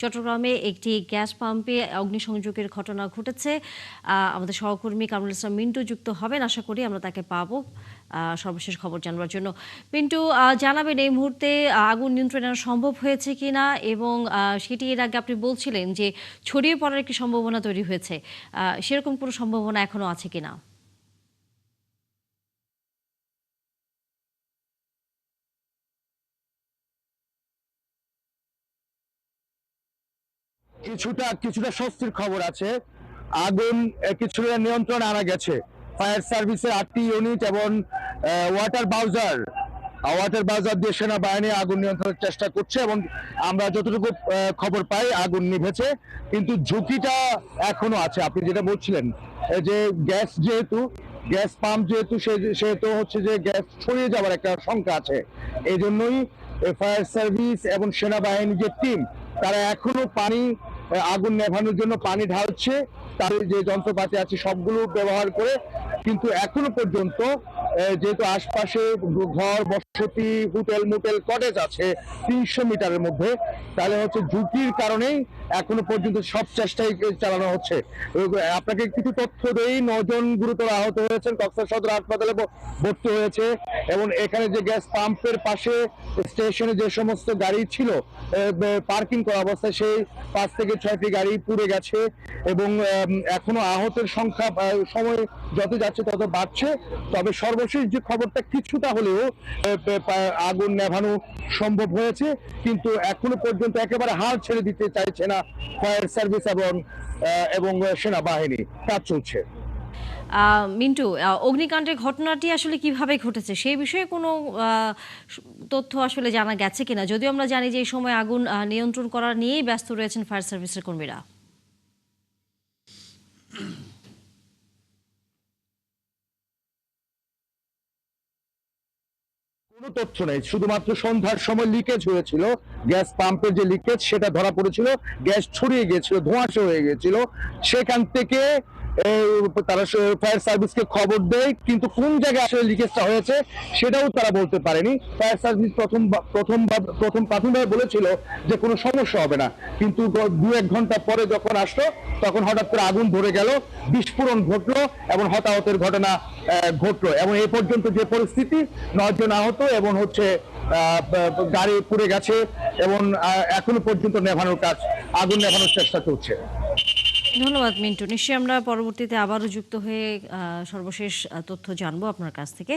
চট্টগ্রামে একটি গ্যাস পাম্পে অগ্নিসংযোগের ঘটনা ঘটেছে। আমাদের সহকর্মী কামরুল ইসলাম মিন্টু যুক্ত হবেন, আশা করি আমরা তাকে পাবো সর্বশেষ খবর জানবার জন্য। মিন্টু, জানাবেন এই মুহূর্তে আগুন নিয়ন্ত্রণে আনা সম্ভব হয়েছে কিনা, এবং সেটি এর আগে আপনি বলছিলেন যে ছড়িয়ে পড়ার একটি সম্ভাবনা তৈরি হয়েছে, সেরকম কোনো সম্ভাবনা এখনো আছে কিনা? কিছুটা কিছুটা স্বস্তির খবর আছে। আগুন কিছুটা নিয়ন্ত্রণে আনা গেছে। ফায়ার সার্ভিসের 8টি ইউনিট এবং ওয়াটার বাউজার দিয়ে সেনাবাহিনী আগুন নিয়ন্ত্রণের চেষ্টা করছে, এবং আমরা যতটুকু খবর পাই আগুন নিভেছে, কিন্তু ঝুঁকিটা এখনো আছে। আপনি যেটা বলছিলেন যে গ্যাস পাম্প যেহেতু সেহেতু হচ্ছে যে গ্যাস ছড়িয়ে যাওয়ার একটা শঙ্কা আছে। এই জন্যই ফায়ার সার্ভিস এবং সেনাবাহিনী যে টিম, তারা এখনো আগুন নেভানোর জন্য পানি ঢালছে। তাদের যে যন্ত্রপাতি আছে সবগুলো ব্যবহার করে, কিন্তু এখনো পর্যন্ত যেহেতু আশপাশে ঘর বসতি হোটেল মোটেল কটেজ আছে 300 মিটারের মধ্যে, তাহলে হচ্ছে ঝুঁকির কারণেই এখনো পর্যন্ত সব চেষ্টাই চালানো হচ্ছে। আপনাকে কিছু তথ্য দেই, 9 জন গুরুতর আহত হয়েছেন, কক্সবাজার সদর হাসপাতালে ভর্তি হয়েছে। এবং এখানে যে গ্যাস পাম্পের পাশে স্টেশনে যে সমস্ত গাড়ি ছিল পার্কিং করা অবস্থায়, সেই 5 থেকে 6টি গাড়ি পুড়ে গেছে। এবং এখনো আহতের সংখ্যা সময় যত যাচ্ছে তত বাড়ছে। তবে সর্বশেষ যে খবরটা, কিছুটা হলেও আগুন নেভানো সম্ভব হয়েছে, কিন্তু এখনো পর্যন্ত একেবারে হাল ছেড়ে দিতে চাইছে না ফায়ার সার্ভিস এবং সেনাবাহিনী। কাজ চলছে। মিন্টু, অগ্নিকাণ্ডের ঘটনাটি আসলে কিভাবে ঘটেছে সেই বিষয়ে কোনো তথ্য আসলে জানা গেছে কিনা? যদিও আমরা জানি যে এই সময় আগুন নিয়ন্ত্রণ করা নিয়েই ব্যস্ত রয়েছেন ফায়ার সার্ভিসের কর্মীরা। কোনো তথ্য নেই, শুধুমাত্র সন্ধ্যার সময় লিকেজ হয়েছিল। গ্যাস পাম্পের যে লিকেজ সেটা ধরা পড়েছিল, গ্যাস ছড়িয়ে গিয়েছিল, ধোঁয়াশা হয়ে গিয়েছিল। সেখান থেকে তারা ফায়ার সার্ভিসকে খবর দেয়, কিন্তু কোন জায়গায় আসলে লিকেজটা হয়েছে সেটাও তারা বলতে পারেনি। ফায়ার সার্ভিস প্রথম প্রাথমিকভাবে বলেছিল যে কোনো সমস্যা হবে না, কিন্তু 2-1 ঘন্টা পরে যখন আসলো, তখন হঠাৎ করে আগুন ধরে গেল, বিস্ফোরণ ঘটলো এবং হতাহতের ঘটনা ঘটলো। এবং এই পর্যন্ত যে পরিস্থিতি, 9 জন আহত এবং হচ্ছে গাড়ি পুড়ে গেছে, এবং এখনো পর্যন্ত আগুন নেভানোর চেষ্টা চলছে। ধন্যবাদ মিন্টু। নিশ্চয়ই আমরা পরবর্তীতে আবারও যুক্ত হয়ে সর্বশেষ তথ্য জানবো আপনার কাছ থেকে।